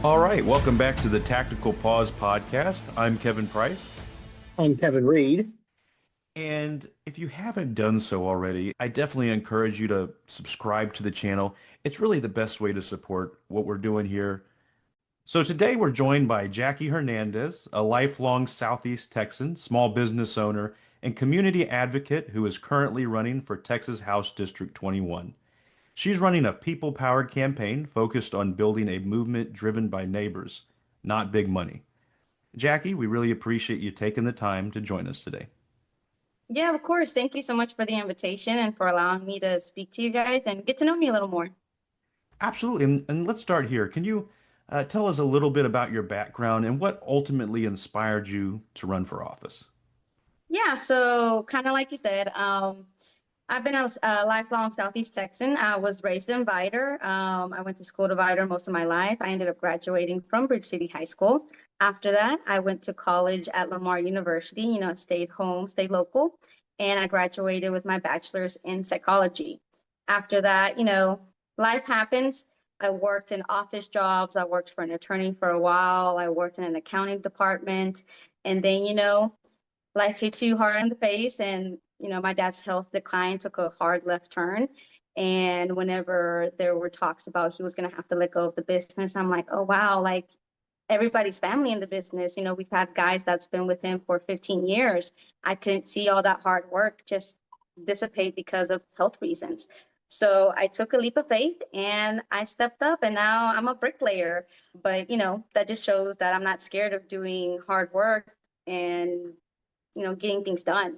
All right, welcome back to the Tactical Pause podcast. I'm Kevin Price. I'm Kevin Reed. And if you haven't done so already, I definitely encourage you to subscribe to the channel. It's really the best way to support what we're doing here. So today we're joined by Jacky Hernandez, a lifelong Southeast Texan, small business owner, and community advocate who is currently running for Texas House District 21. She's running a people-powered campaign focused on building a movement driven by neighbors, not big money. Jacky, we really appreciate you taking the time to join us today. Yeah, of course. Thank you so much for the invitation and for allowing me to speak to you guys and get to know me a little more. Absolutely. And let's start here. Can you tell us a little bit about your background and what ultimately inspired you to run for office? Yeah, so kind of like you said, I've been a lifelong Southeast Texan. I was raised in Vidor. I went to school to Vidor most of my life. I ended up graduating from Bridge City High School. After that, I went to college at Lamar University, stayed home, stayed local, and I graduated with my bachelor's in psychology. After that, life happens. I worked in office jobs. I worked for an attorney for a while. I worked in an accounting department. And then, life hits you hard in the face, and my dad's health decline, took a hard left turn. And whenever there were talks about he was going to have to let go of the business, I'm like, oh wow, like everybody's family in the business. We've had guys that's been with him for 15 years. I couldn't see all that hard work just dissipate because of health reasons. So I took a leap of faith and I stepped up, and now I'm a bricklayer. But that just shows that I'm not scared of doing hard work and getting things done.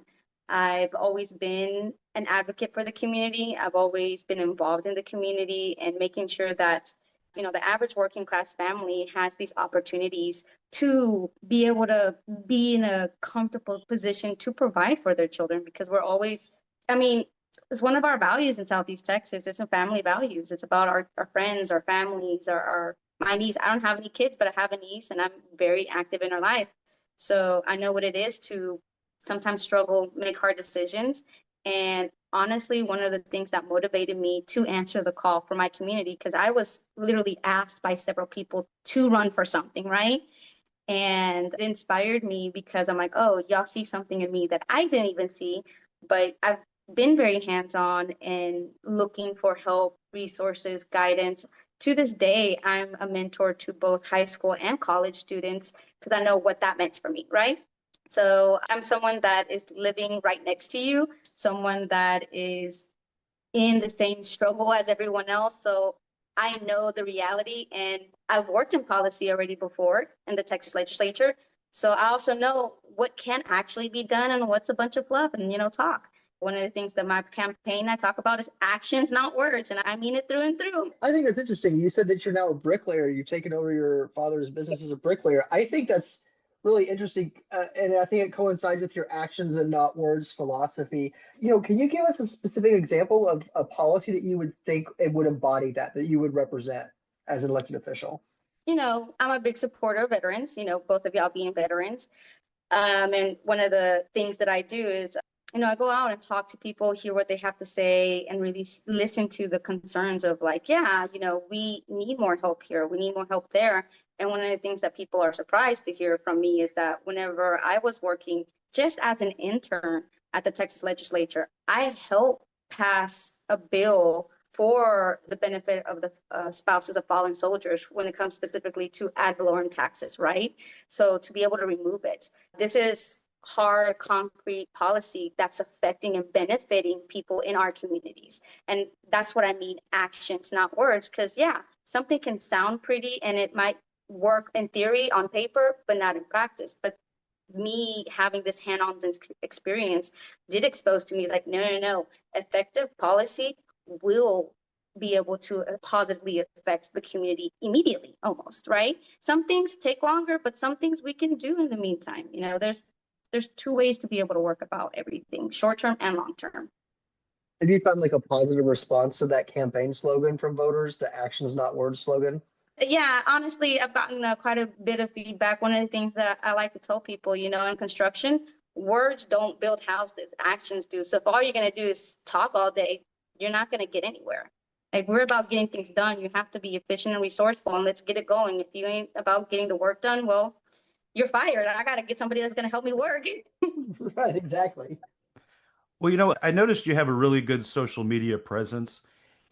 I've always been an advocate for the community. I've always been involved in the community and making sure that, the average working class family has these opportunities to be able to be in a comfortable position to provide for their children, because we're always, I mean, it's one of our values in Southeast Texas. It's a family values. It's about our friends, our families, my niece. I don't have any kids, but I have a niece and I'm very active in her life. So I know what it is to sometimes struggle, make hard decisions. And honestly, one of the things that motivated me to answer the call for my community, because I was literally asked by several people to run for something, right? And it inspired me because I'm like, oh, y'all see something in me that I didn't even see. But I've been very hands-on and looking for help, resources, guidance. To this day, I'm a mentor to both high school and college students because I know what that meant for me, right? So I'm someone that is living right next to you, someone that is in the same struggle as everyone else. So I know the reality, and I've worked in policy already before in the Texas legislature. So I also know what can actually be done and what's a bunch of fluff and, talk. One of the things that my campaign I talk about is actions, not words. And I mean it through and through. I think that's interesting. You said that you're now a bricklayer. You've taken over your father's business as a bricklayer. I think that's really interesting. And I think it coincides with your actions and not words philosophy. Can you give us a specific example of a policy that you would think it would embody that you would represent as an elected official? I'm a big supporter of veterans, both of y'all being veterans. And one of the things that I do is, I go out and talk to people, hear what they have to say, and really listen to the concerns of like, yeah, we need more help here. We need more help there. And one of the things that people are surprised to hear from me is that whenever I was working just as an intern at the Texas legislature, I helped pass a bill for the benefit of the spouses of fallen soldiers when it comes specifically to ad valorem taxes, right? So to be able to remove it. This is hard, concrete policy that's affecting and benefiting people in our communities. And that's what I mean, actions, not words. Because, yeah, something can sound pretty and it might work in theory on paper, but not in practice. But me having this hand-on experience did expose to me like, no, effective policy will be able to positively affect the community immediately, almost, right? Some things take longer, but some things we can do in the meantime. There's two ways to be able to work about everything, short term and long term. Have you found like a positive response to that campaign slogan from voters, the actions, not words slogan? Yeah, honestly, I've gotten quite a bit of feedback. One of the things that I like to tell people, in construction, words don't build houses, actions do. So if all you're going to do is talk all day, you're not going to get anywhere. Like, we're about getting things done. You have to be efficient and resourceful, and let's get it going. If you ain't about getting the work done, well, you're fired. I got to get somebody that's going to help me work. Right, exactly. Well, I noticed you have a really good social media presence,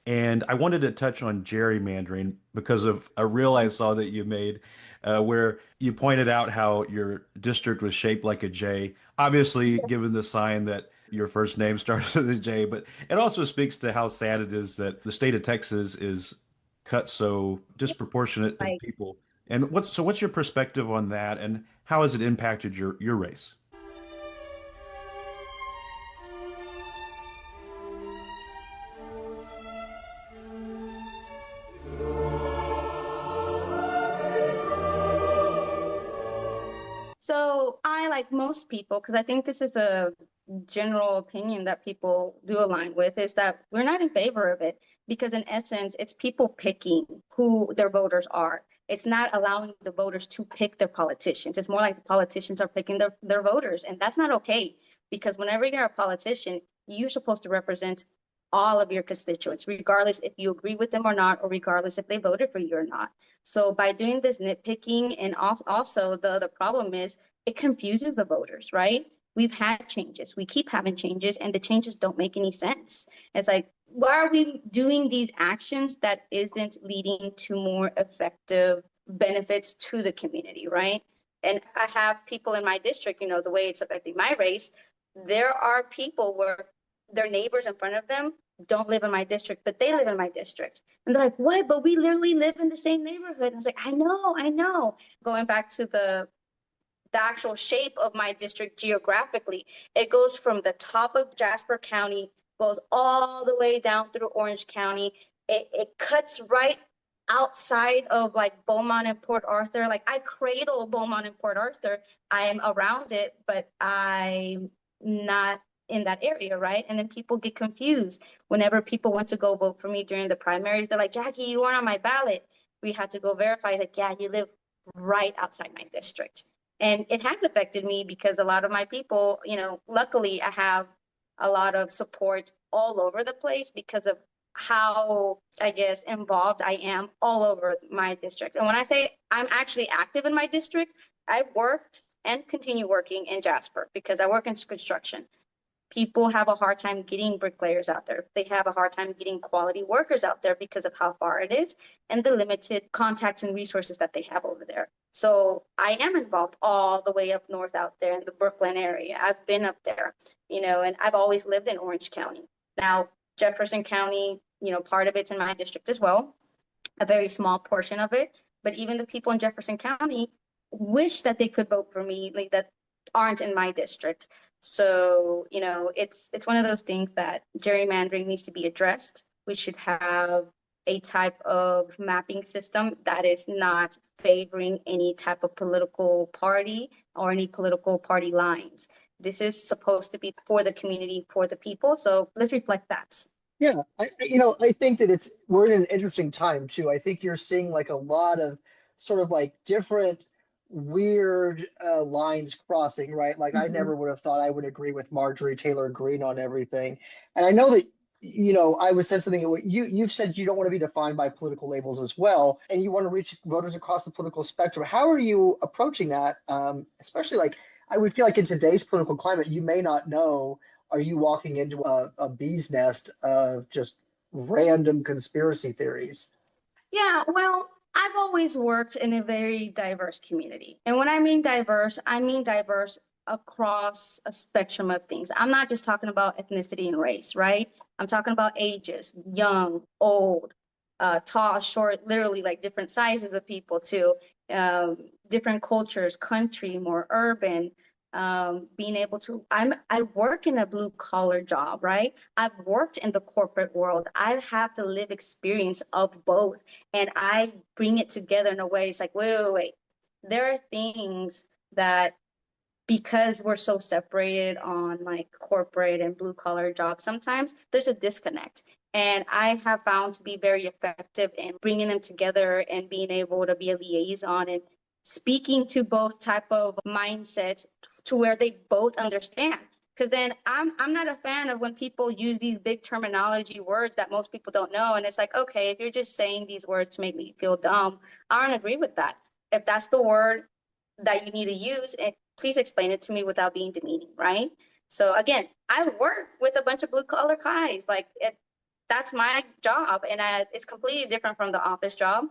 and I wanted to touch on gerrymandering because of a reel I saw that you made where you pointed out how your district was shaped like a J. Obviously, given the sign that your first name starts with a J, but it also speaks to how sad it is that the state of Texas is cut so disproportionate to Like, people. And what's your perspective on that, and how has it impacted your race? so I, like most people, because I think this is a general opinion that people do align with, is that we're not in favor of it because, in essence, it's people picking who their voters are. It's not allowing the voters to pick their politicians. It's more like the politicians are picking their voters. And that's not okay, because whenever you're a politician, you're supposed to represent all of your constituents, regardless if you agree with them or not, or regardless if they voted for you or not. So by doing this nitpicking, and also the other problem is it confuses the voters, right? We've had changes, we keep having changes, and the changes don't make any sense. It's like, why are we doing these actions that isn't leading to more effective benefits to the community, right? And I have people in my district, the way it's affecting my race, there are people where their neighbors in front of them don't live in my district, but they live in my district. And they're like, what? But we literally live in the same neighborhood. And I was like, I know. Going back to the actual shape of my district geographically, it goes from the top of Jasper County, goes all the way down through Orange County. It cuts right outside of like Beaumont and Port Arthur. Like, I cradle Beaumont and Port Arthur. I am around it, but I'm not in that area, right? And then people get confused. Whenever people went to go vote for me during the primaries, they're like, Jackie, you weren't on my ballot. We had to go verify. Like, yeah, you live right outside my district. And it has affected me because a lot of my people, luckily I have a lot of support all over the place because of how, I guess, involved I am all over my district. And when I say I'm actually active in my district, I've worked and continue working in Jasper because I work in construction. People have a hard time getting bricklayers out there. They have a hard time getting quality workers out there because of how far it is and the limited contacts and resources that they have over there. So I am involved all the way up north out there in the Brooklyn area. I've been up there, and I've always lived in Orange County. Now, Jefferson County, part of it's in my district as well, a very small portion of it. But even the people in Jefferson County wish that they could vote for me, like, that aren't in my district. So, it's one of those things that gerrymandering needs to be addressed. We should have a type of mapping system that is not favoring any type of political party or any political party lines. This is supposed to be for the community, for the people. So let's reflect that. Yeah, I think that we're in an interesting time too. I think you're seeing like a lot of sort of like different weird lines crossing, right? Like, I Mhm. never would have thought I would agree with Marjorie Taylor Greene on everything. And I know that, I was said something, you've said you don't want to be defined by political labels as well, and you want to reach voters across the political spectrum. How are you approaching that? Especially like, I would feel like in today's political climate, you may not know, are you walking into a bee's nest of just random conspiracy theories? Yeah, well, I've always worked in a very diverse community. And when I mean diverse across a spectrum of things. I'm not just talking about ethnicity and race, right? I'm talking about ages, young, old, tall, short, literally like different sizes of people too, different cultures, country, more urban, being able to, I work in a blue collar job, right? I've worked in the corporate world. I have the live experience of both, and I bring it together in a way. It's like, wait. There are things that, because we're so separated on like corporate and blue collar jobs, sometimes there's a disconnect. And I have found to be very effective in bringing them together and being able to be a liaison and speaking to both type of mindsets to where they both understand. Because then I'm not a fan of when people use these big terminology words that most people don't know. And it's like, okay, if you're just saying these words to make me feel dumb, I don't agree with that. If that's the word that you need to use, and please explain it to me without being demeaning, right? So again, I work with a bunch of blue collar guys. Like that's my job, and it's completely different from the office job.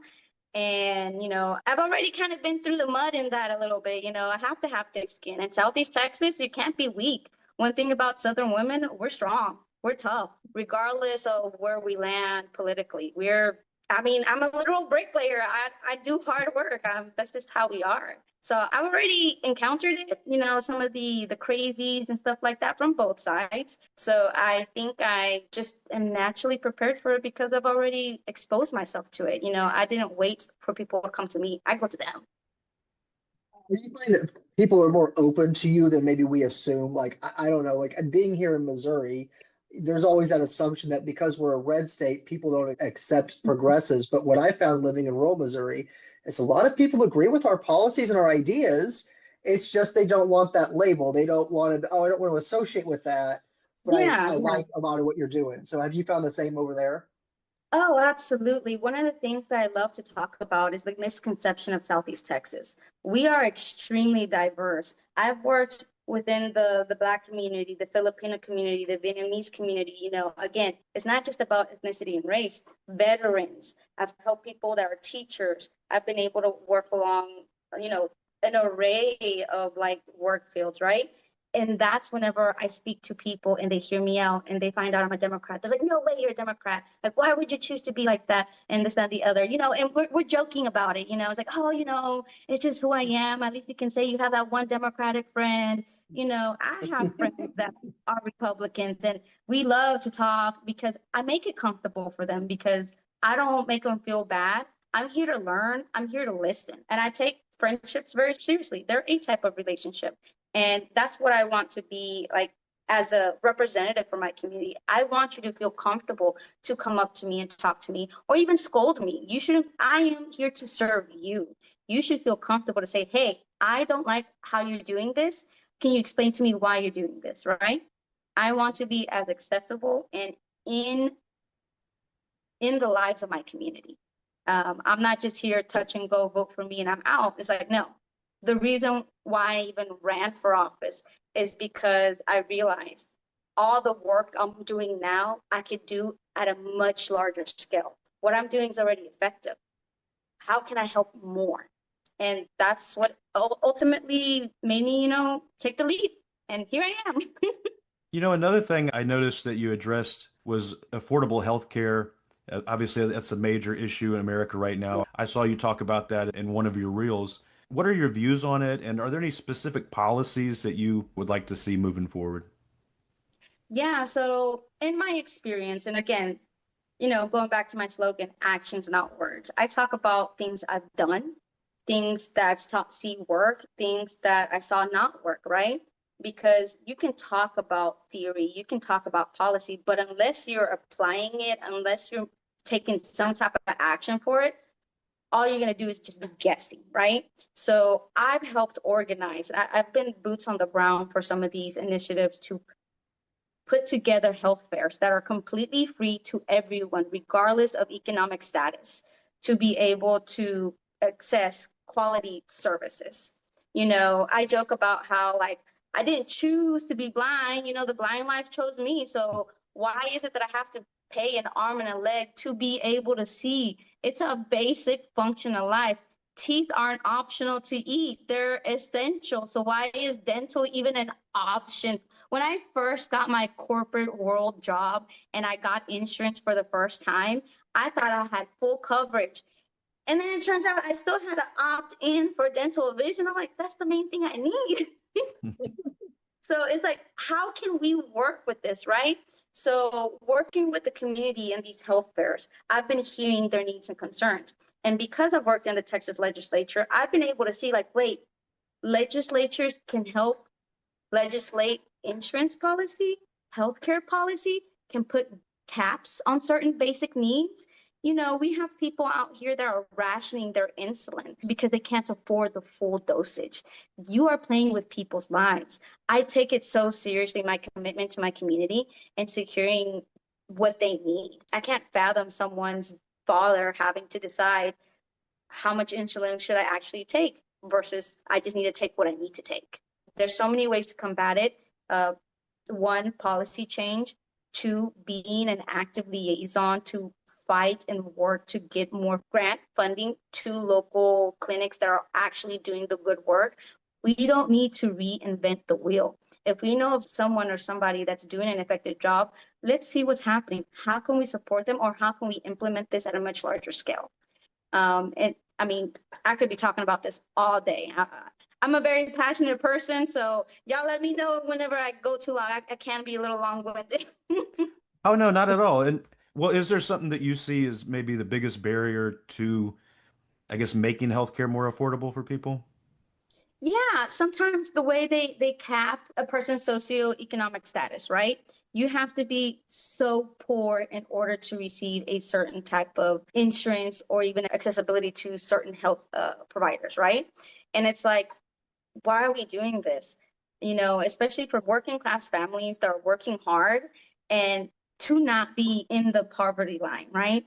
And, I've already kind of been through the mud in that a little bit. I have to have thick skin. In Southeast Texas, you can't be weak. One thing about Southern women, we're strong, we're tough, regardless of where we land politically. I'm a literal bricklayer. I do hard work. That's just how we are. So I've already encountered it, some of the crazies and stuff like that from both sides. So I think I just am naturally prepared for it because I've already exposed myself to it. I didn't wait for people to come to me. I go to them. Do you find that people are more open to you than maybe we assume? Like, I don't know, like being here in Missouri, there's always that assumption that because we're a red state, people don't accept progressives. But what I found living in rural Missouri is a lot of people agree with our policies and our ideas. It's just they don't want that label. They don't want to, oh, I don't want to associate with that, but I Yeah. like a lot of what you're doing. So have you found the same over there? Oh, absolutely. One of the things that I love to talk about is the misconception of Southeast Texas. We are extremely diverse. I've worked within the Black community, the Filipino community, the Vietnamese community. Again, it's not just about ethnicity and race. Veterans, I've helped people that are teachers. I've been able to work along, an array of like work fields, right? And that's whenever I speak to people and they hear me out and they find out I'm a Democrat. They're like, no way you're a Democrat. Like, why would you choose to be like that? And this, that, and the other, and we're joking about it. It's like, oh, it's just who I am. At least you can say you have that one Democratic friend. I have friends that are Republicans and we love to talk because I make it comfortable for them because I don't make them feel bad. I'm here to learn. I'm here to listen. And I take friendships very seriously. They're a type of relationship. And that's what I want to be like as a representative for my community. I want you to feel comfortable to come up to me and talk to me or even scold me. I am here to serve you. You should feel comfortable to say, hey, I don't like how you're doing this. Can you explain to me why you're doing this, right? I want to be as accessible and in the lives of my community. I'm not just here touch and go, vote for me and I'm out. It's like, no, the reason why I even ran for office is because I realized all the work I'm doing now, I could do at a much larger scale. What I'm doing is already effective. How can I help more? And that's what ultimately made me, take the lead. And here I am. Another thing I noticed that you addressed was affordable health care. Obviously, that's a major issue in America right now. I saw you talk about that in one of your reels. What are your views on it? And are there any specific policies that you would like to see moving forward? Yeah, so in my experience, and again, going back to my slogan, actions, not words. I talk about things I've done, things that I see work, things that I saw not work, right? Because you can talk about theory, you can talk about policy, but unless you're applying it, unless you're taking some type of action for it, all you're going to do is just be guessing, right? So I've helped organize. I've been boots on the ground for some of these initiatives to put together health fairs that are completely free to everyone, regardless of economic status, to be able to access quality services. I joke about how like I didn't choose to be blind, the blind life chose me. So why is it that I have to pay an arm and a leg to be able to see? It's a basic function of life. Teeth aren't optional to eat, they're essential. So why is dental even an option? When I first got my corporate world job and I got insurance for the first time, I thought I had full coverage. And then it turns out I still had to opt in for dental vision. I'm like, that's the main thing I need. So it's like, how can we work with this, right? So working with the community in these health fairs, I've been hearing their needs and concerns. And because I've worked in the Texas legislature, I've been able to see like, wait, legislatures can help legislate insurance policy, healthcare policy, can put caps on certain basic needs, We have people out here that are rationing their insulin because they can't afford the full dosage. You are playing with people's lives. I take it so seriously, my commitment to my community and securing what they need. I can't fathom someone's father having to decide how much insulin should I actually take versus I just need to take what I need to take. There's so many ways to combat it. One, policy change. Two, being an active liaison to fight and work to get more grant funding to local clinics that are actually doing the good work. We don't need to reinvent the wheel. If we know of someone or somebody that's doing an effective job, let's see what's happening. How can we support them, or how can we implement this at a much larger scale? And I mean, I could be talking about this all day. I'm a very passionate person, so y'all let me know whenever I go too long. I can be a little long-winded. Oh no, not at all. And well, is there something that you see as maybe the biggest barrier to, I guess, making healthcare more affordable for people? Yeah, sometimes the way they cap a person's socioeconomic status, right? You have to be so poor in order to receive a certain type of insurance or even accessibility to certain health providers, right? And it's like, why are we doing this? Especially for working class families that are working hard and to not be in the poverty line, right?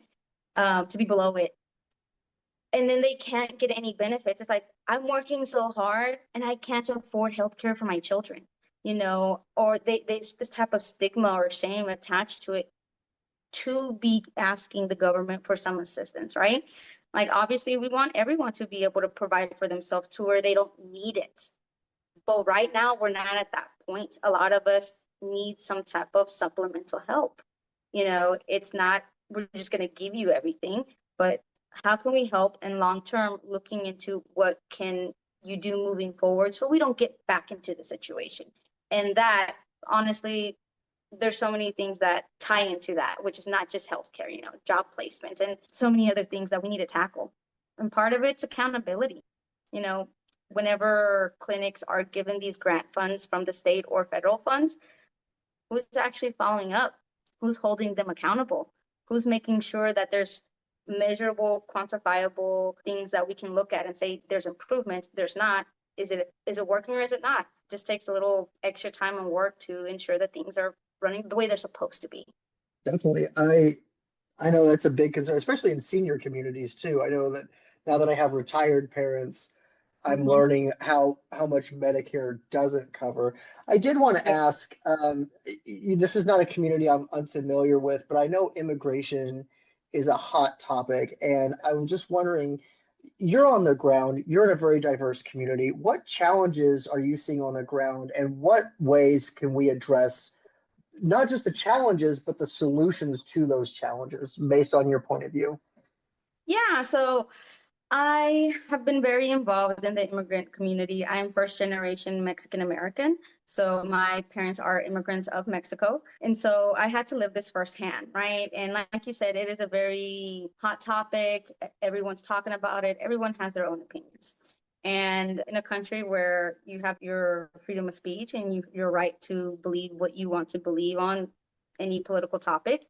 To be below it. And then they can't get any benefits. It's like, I'm working so hard and I can't afford healthcare for my children, or there's this type of stigma or shame attached to it to be asking the government for some assistance, right? Like, obviously, we want everyone to be able to provide for themselves to where they don't need it. But right now, we're not at that point. A lot of us need some type of supplemental help. It's not, we're just going to give you everything, but how can we help in long term, looking into what can you do moving forward so we don't get back into the situation? And that, honestly, there's so many things that tie into that, which is not just healthcare, job placement and so many other things that we need to tackle. And part of it's accountability. You know, Whenever clinics are given these grant funds from the state or federal funds, who's actually following up? Who's holding them accountable? Who's making sure that there's measurable, quantifiable things that we can look at and say there's improvement, there's not. Is it working or is it not? Just takes a little extra time and work to ensure that things are running the way they're supposed to be. Definitely. I know that's a big concern, especially in senior communities too. I know that now that I have retired parents, I'm Mhm. learning how much Medicare doesn't cover. I did want to Right. ask, this is not a community I'm unfamiliar with, but I know immigration is a hot topic, and I'm just wondering, you're on the ground, you're in a very diverse community. What challenges are you seeing on the ground, and what ways can we address not just the challenges, but the solutions to those challenges based on your point of view? Yeah, so I have been very involved in the immigrant community. I am first generation Mexican American. So my parents are immigrants of Mexico. And so I had to live this firsthand, right? And like you said, it is a very hot topic. Everyone's talking about it. Everyone has their own opinions. And in a country where you have your freedom of speech and your right to believe what you want to believe on any political topic,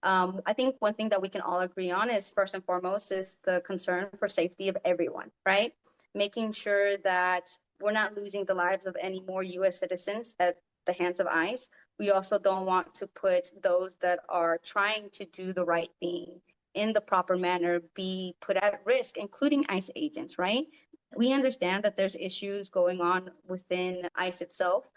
I think one thing that we can all agree on is first and foremost is the concern for safety of everyone, right? Making sure that we're not losing the lives of any more US citizens at the hands of ICE. We also don't want to put those that are trying to do the right thing in the proper manner be put at risk, including ICE agents, right? We understand that there's issues going on within ICE itself.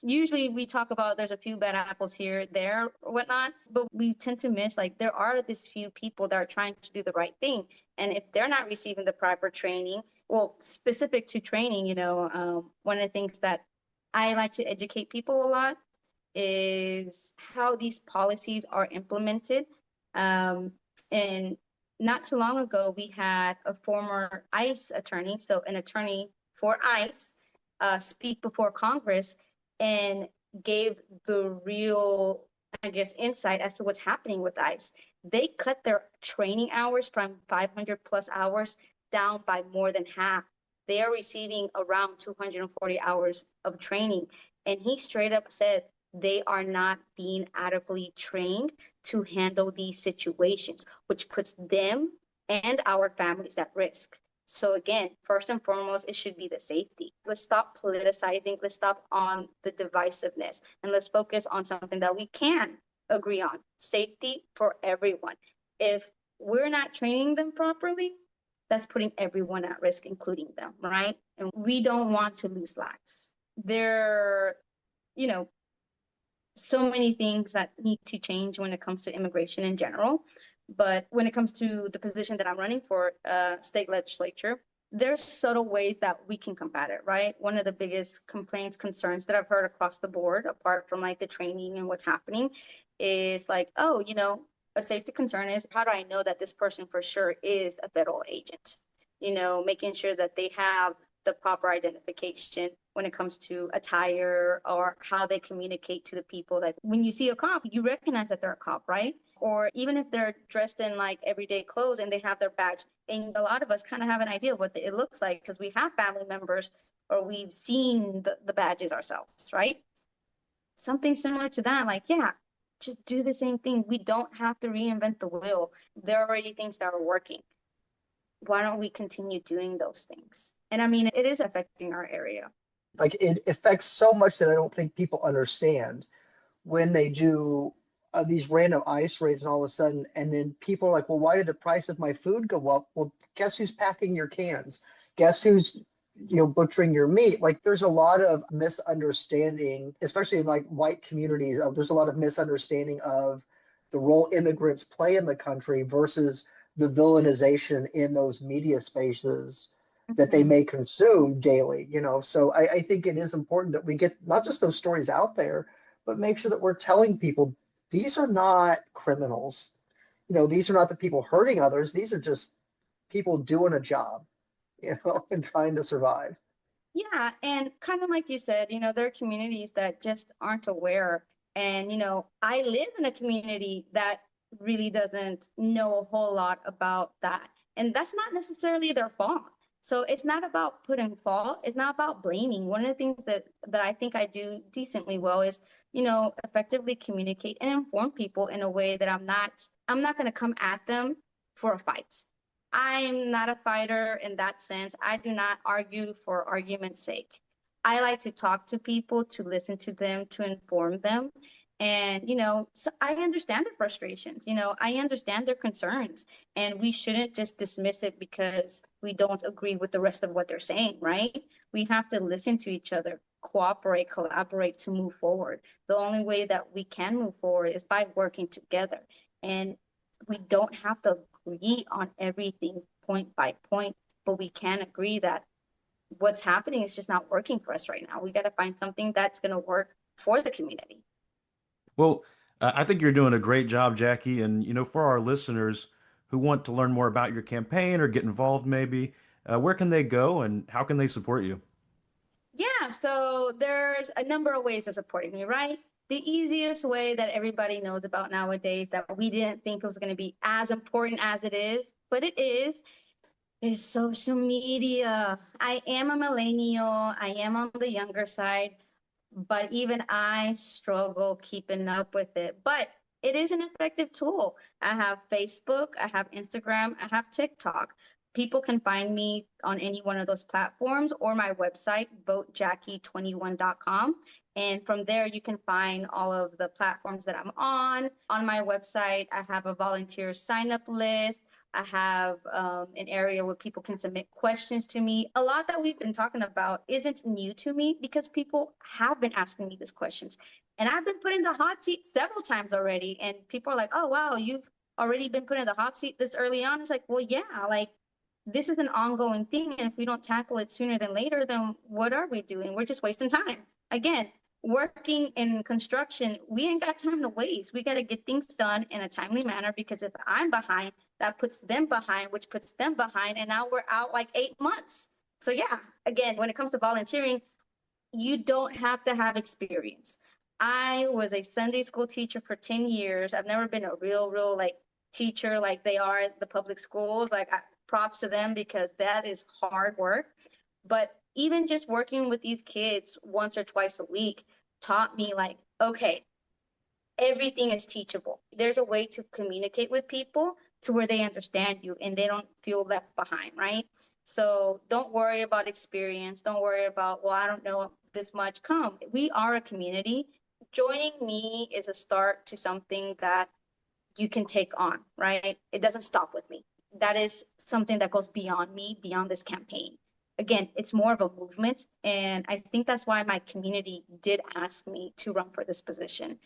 Usually we talk about there's a few bad apples here, there, or whatnot, but we tend to miss like there are this few people that are trying to do the right thing. And if they're not receiving the proper training, well, specific to training, one of the things that I like to educate people a lot is how these policies are implemented. And not too long ago, we had a former ICE attorney, so an attorney for ICE, speak before Congress and gave the real, I guess, insight as to what's happening with ICE. They cut their training hours from 500 plus hours down by more than half. They are receiving around 240 hours of training. And he straight up said, they are not being adequately trained to handle these situations, which puts them and our families at risk. So again, first and foremost, it should be the safety. Let's stop politicizing. Let's stop on the divisiveness, and let's focus on something that we can agree on: safety for everyone. If we're not training them properly, that's putting everyone at risk, including them, right? And we don't want to lose lives. There, you know, so many things that need to change when it comes to immigration in general. But when it comes to the position that I'm running for, state legislature, there's subtle ways that we can combat it, right? One of the biggest complaints, concerns that I've heard across the board, apart from like the training and what's happening, is like, oh, a safety concern is, how do I know that this person for sure is a federal agent? Making sure that they have the proper identification when it comes to attire or how they communicate to the people. Like when you see a cop, you recognize that they're a cop, right? Or even if they're dressed in like everyday clothes and they have their badge, and a lot of us kind of have an idea of what it looks like because we have family members or we've seen the badges ourselves, right? Something similar to that, like, yeah, just do the same thing. We don't have to reinvent the wheel. There are already things that are working. Why don't we continue doing those things? And I mean, it is affecting our area. Like it affects so much that I don't think people understand when they do these random ICE raids and all of a sudden, and then people are like, well, why did the price of my food go up? Well, guess who's packing your cans? Guess who's butchering your meat? Like there's a lot of misunderstanding, especially in like white communities. There's a lot of misunderstanding of the role immigrants play in the country versus the villainization in those media spaces that they may consume daily. So I think it is important that we get not just those stories out there, but make sure that we're telling people these are not criminals. These are not the people hurting others. These are just people doing a job, and trying to survive. Yeah, and kind of like you said, there are communities that just aren't aware. And, I live in a community that really doesn't know a whole lot about that. And that's not necessarily their fault. So it's not about putting fault. It's not about blaming. One of the things that I think I do decently well is, effectively communicate and inform people in a way that I'm not going to come at them for a fight. I'm not a fighter in that sense. I do not argue for argument's sake. I like to talk to people, to listen to them, to inform them. And, so I understand their frustrations, I understand their concerns, and we shouldn't just dismiss it because we don't agree with the rest of what they're saying, right? We have to listen to each other, cooperate, collaborate to move forward. The only way that we can move forward is by working together. And we don't have to agree on everything point by point, but we can agree that what's happening is just not working for us right now. We got to find something that's going to work for the community. Well, I think you're doing a great job, Jackie. And, for our listeners who want to learn more about your campaign or get involved, maybe, where can they go and how can they support you? Yeah, so there's a number of ways of supporting me, right? The easiest way that everybody knows about nowadays that we didn't think was going to be as important as it is, but it is social media. I am a millennial. I am on the younger side, but even I struggle keeping up with it. But it is an effective tool. I have Facebook, I have Instagram, I have TikTok. People can find me on any one of those platforms or my website, votejacky21.com. And from there, you can find all of the platforms that I'm on. On my website, I have a volunteer sign up list. I have an area where people can submit questions to me. A lot that we've been talking about isn't new to me because people have been asking me these questions. And I've been put in the hot seat several times already. And people are like, oh, wow, you've already been put in the hot seat this early on. It's like, well, yeah, like this is an ongoing thing. And if we don't tackle it sooner than later, then what are we doing? We're just wasting time. Again, working in construction, we ain't got time to waste. We got to get things done in a timely manner because if I'm behind, that puts them behind, which puts them behind. And now we're out like 8 months. So yeah, again, when it comes to volunteering, you don't have to have experience. I was a Sunday school teacher for 10 years. I've never been a real like teacher like they are at the public schools. Like props to them because that is hard work. But even just working with these kids once or twice a week taught me like, okay, everything is teachable. There's a way to communicate with people to where they understand you and they don't feel left behind, right? So don't worry about experience. Don't worry about, well, I don't know this much. Come, we are a community. Joining me is a start to something that you can take on, right? It doesn't stop with me. That is something that goes beyond me, beyond this campaign. Again, it's more of a movement. And I think that's why my community did ask me to run for this position,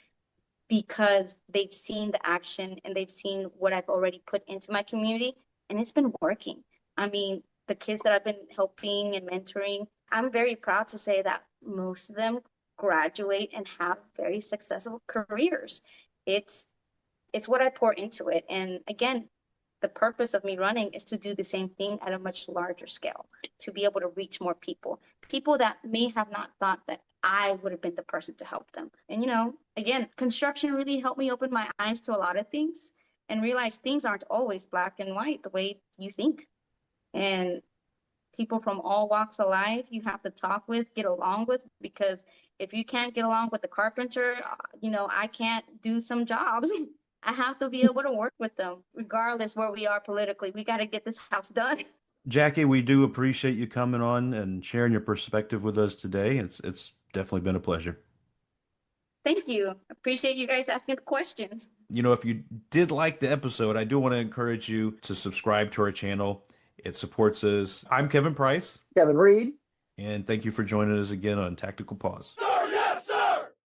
because they've seen the action and they've seen what I've already put into my community, and it's been working. I mean, the kids that I've been helping and mentoring, I'm very proud to say that most of them graduate and have very successful careers. It's it's what I pour into it. And again, the purpose of me running is to do the same thing at a much larger scale, to be able to reach more people, people that may have not thought that I would have been the person to help them. And, again, construction really helped me open my eyes to a lot of things and realize things aren't always black and white the way you think. And people from all walks of life you have to talk with, get along with, because if you can't get along with the carpenter, I can't do some jobs. I have to be able to work with them, regardless where we are politically. We got to get this house done. Jackie, we do appreciate you coming on and sharing your perspective with us today. It's definitely been a pleasure. Thank you. Appreciate you guys asking the questions. If you did like the episode, I do want to encourage you to subscribe to our channel. It supports us. I'm Kevin Price, Kevin Reed. and thank you for joining us again on Tactical Pause.